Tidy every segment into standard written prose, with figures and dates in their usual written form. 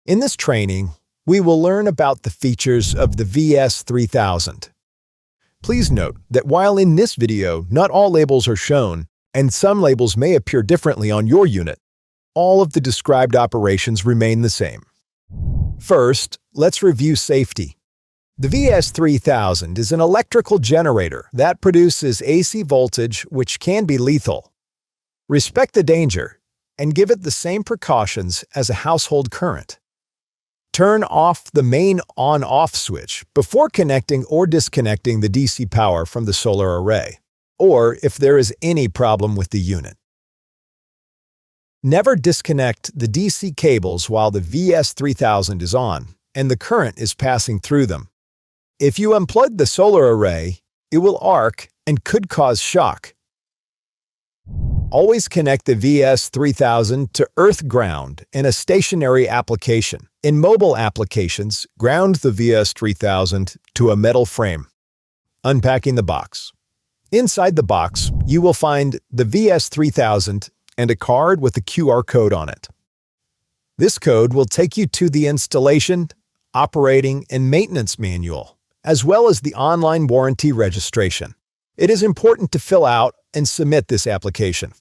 In this training, we will learn about the features of the VS3000. Please note that while in this video not all labels are shown, and some labels may appear differently on your unit, all of the described operations remain the same. First, let's review safety. The VS3000 is an electrical generator that produces AC voltage which can be lethal. Respect the danger and give it the same precautions as a household current. Turn off the main on-off switch before connecting or disconnecting the DC power from the solar array, or if there is any problem with the unit. Never disconnect the DC cables while the VS3000 is on and the current is passing through them. If you unplug the solar array, it will arc and could cause shock. Always connect the VS3000 to earth ground in a stationary application. In mobile applications, ground the VS3000 to a metal frame. Unpacking the box. Inside the box, you will find the VS3000 and a card with a QR code on it. This code will take you to the installation, operating, and maintenance manual, as well as the online warranty registration. It is important to fill out and submit this application.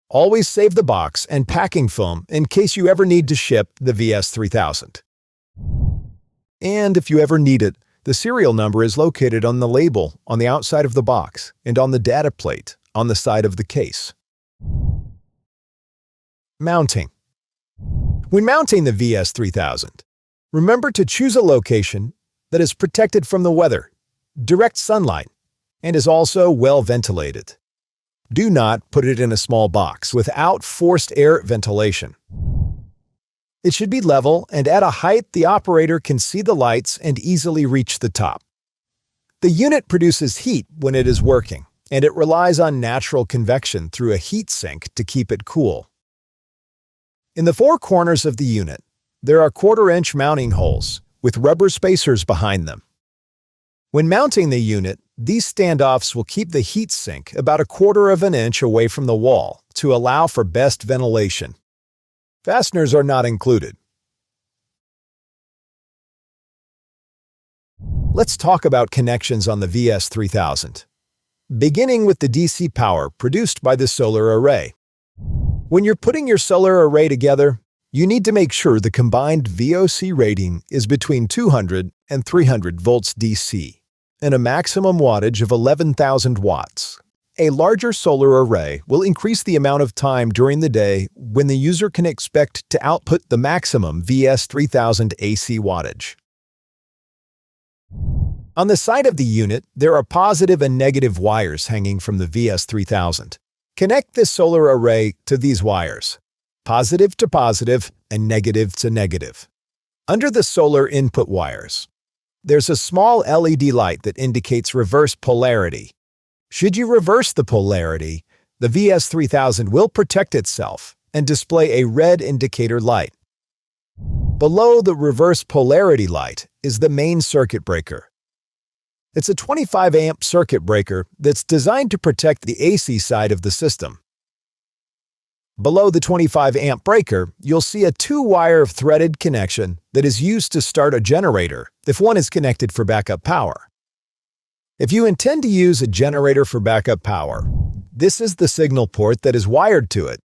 Always save the box and packing film in case you ever need to ship the VS3000. And if you ever need it, the serial number is located on the label on the outside of the box and on the data plate on the side of the case. Mounting. When mounting the VS3000, remember to choose a location that is protected from the weather, direct sunlight, and is also well ventilated. Do not put it in a small box without forced air ventilation. It should be level and at a height the operator can see the lights and easily reach the top. The unit produces heat when it is working, and it relies on natural convection through a heat sink to keep it cool. In the four corners of the unit, there are 1/4-inch mounting holes with rubber spacers behind them. When mounting the unit, these standoffs will keep the heat sink about 1/4 of an inch away from the wall to allow for best ventilation. Fasteners are not included. Let's talk about connections on the VS3000. Beginning with the DC power produced by the solar array. When you're putting your solar array together, you need to make sure the combined VOC rating is between 200 and 300 volts DC, and a maximum wattage of 11,000 watts. A larger solar array will increase the amount of time during the day when the user can expect to output the maximum VS3000 AC wattage. On the side of the unit, there are positive and negative wires hanging from the VS3000. Connect this solar array to these wires, positive to positive and negative to negative. Under the solar input wires, there's a small LED light that indicates reverse polarity. Should you reverse the polarity, the VS3000 will protect itself and display a red indicator light. Below the reverse polarity light is the main circuit breaker. It's a 25-amp circuit breaker that's designed to protect the AC side of the system. Below the 25-amp breaker, you'll see a 2-wire threaded connection that is used to start a generator if one is connected for backup power. If you intend to use a generator for backup power, this is the signal port that is wired to it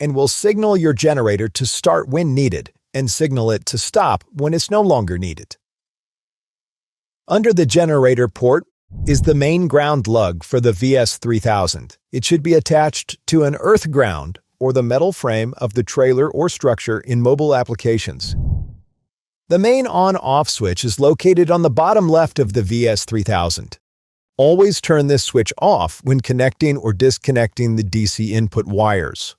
and will signal your generator to start when needed and signal it to stop when it's no longer needed. Under the generator port is the main ground lug for the VS3000. It should be attached to an earth ground or the metal frame of the trailer or structure in mobile applications. The main on-off switch is located on the bottom left of the VS3000. Always turn this switch off when connecting or disconnecting the DC input wires.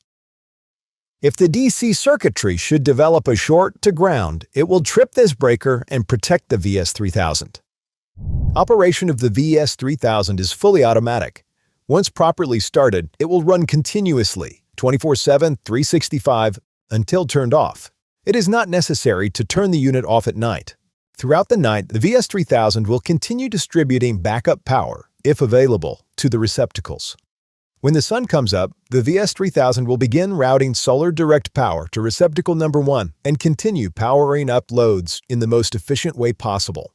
If the DC circuitry should develop a short to ground, it will trip this breaker and protect the VS3000. Operation of the VS3000 is fully automatic. Once properly started, it will run continuously, 24/7, 365, until turned off. It is not necessary to turn the unit off at night. Throughout the night, the VS3000 will continue distributing backup power, if available, to the receptacles. When the sun comes up, the VS3000 will begin routing solar direct power to receptacle number 1 and continue powering up loads in the most efficient way possible.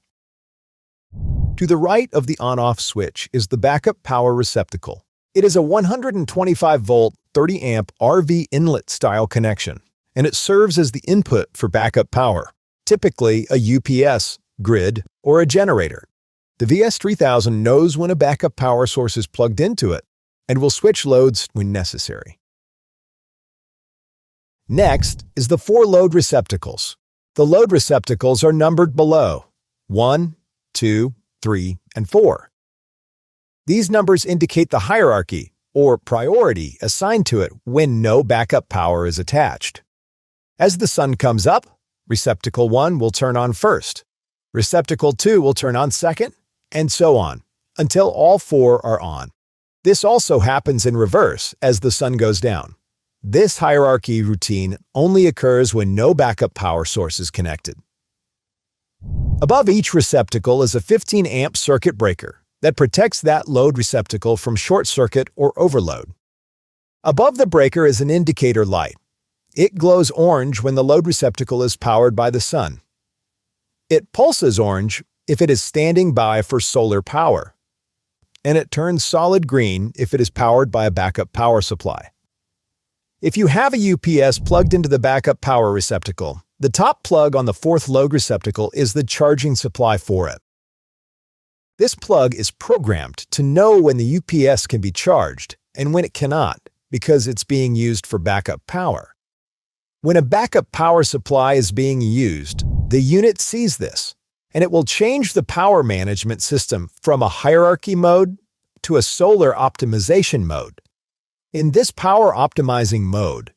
To the right of the on-off switch is the backup power receptacle. It is a 125-volt, 30-amp RV inlet style connection, and it serves as the input for backup power, typically a UPS, grid, or a generator. The VS3000 knows when a backup power source is plugged into it and will switch loads when necessary. Next is the 4 load receptacles. The load receptacles are numbered below 1, 2, 3, and 4. These numbers indicate the hierarchy or priority assigned to it when no backup power is attached. As the sun comes up, receptacle 1 will turn on first, receptacle 2 will turn on second, and so on, until all 4 are on. This also happens in reverse as the sun goes down. This hierarchy routine only occurs when no backup power source is connected. Above each receptacle is a 15-amp circuit breaker that protects that load receptacle from short circuit or overload. Above the breaker is an indicator light. It glows orange when the load receptacle is powered by the sun. It pulses orange if it is standing by for solar power, and it turns solid green if it is powered by a backup power supply. If you have a UPS plugged into the backup power receptacle, the top plug on the 4th load receptacle is the charging supply for it. This plug is programmed to know when the UPS can be charged and when it cannot, because it's being used for backup power. When a backup power supply is being used, the unit sees this, and it will change the power management system from a hierarchy mode to a solar optimization mode. In this power optimizing mode,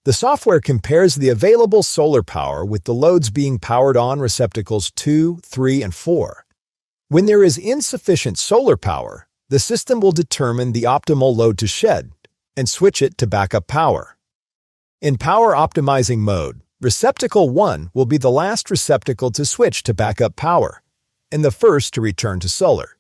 the software compares the available solar power with the loads being powered on receptacles 2, 3, and 4. When there is insufficient solar power, the system will determine the optimal load to shed and switch it to backup power. In power optimizing mode, receptacle 1 will be the last receptacle to switch to backup power and the first to return to solar.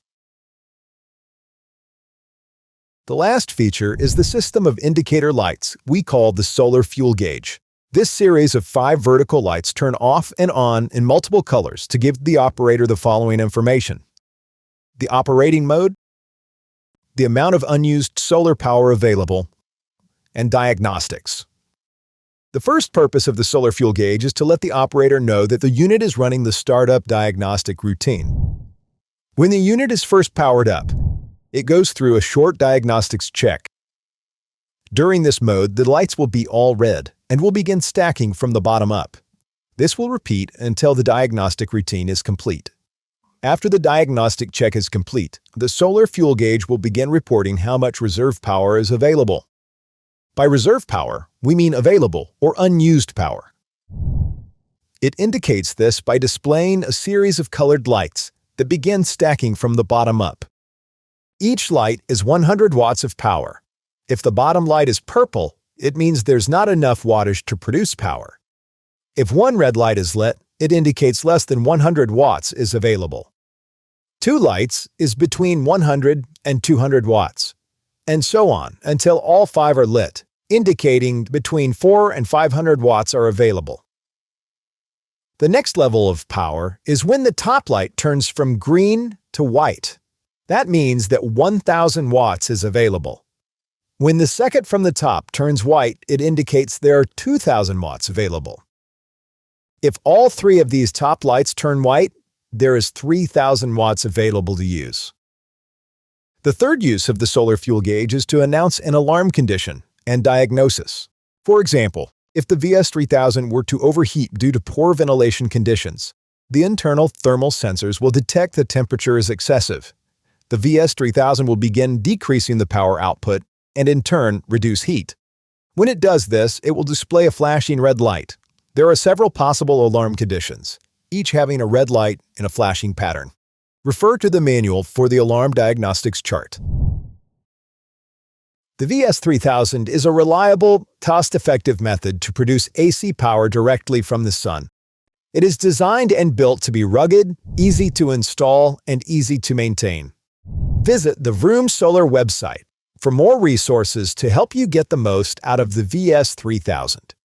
The last feature is the system of indicator lights we call the solar fuel gauge. This series of 5 vertical lights turn off and on in multiple colors to give the operator the following information: the operating mode, the amount of unused solar power available, and diagnostics. The first purpose of the solar fuel gauge is to let the operator know that the unit is running the startup diagnostic routine. When the unit is first powered up, it goes through a short diagnostics check. During this mode, the lights will be all red and will begin stacking from the bottom up. This will repeat until the diagnostic routine is complete. After the diagnostic check is complete, the solar fuel gauge will begin reporting how much reserve power is available. By reserve power, we mean available or unused power. It indicates this by displaying a series of colored lights that begin stacking from the bottom up. Each light is 100 watts of power. If the bottom light is purple, it means there's not enough wattage to produce power. If one red light is lit, it indicates less than 100 watts is available. 2 lights is between 100 and 200 watts, and so on until all 5 are lit, indicating between 4 and 500 watts are available. The next level of power is when the top light turns from green to white. That means that 1,000 watts is available. When the second from the top turns white, it indicates there are 2,000 watts available. If all 3 of these top lights turn white, there is 3,000 watts available to use. The third use of the solar fuel gauge is to announce an alarm condition and diagnosis. For example, if the VS3000 were to overheat due to poor ventilation conditions, the internal thermal sensors will detect the temperature is excessive. The VS3000 will begin decreasing the power output and in turn reduce heat. When it does this, it will display a flashing red light. There are several possible alarm conditions, each having a red light in a flashing pattern. Refer to the manual for the alarm diagnostics chart. The VS3000 is a reliable, cost-effective method to produce AC power directly from the sun. It is designed and built to be rugged, easy to install, and easy to maintain. Visit the Vroom Solar website for more resources to help you get the most out of the VS3000.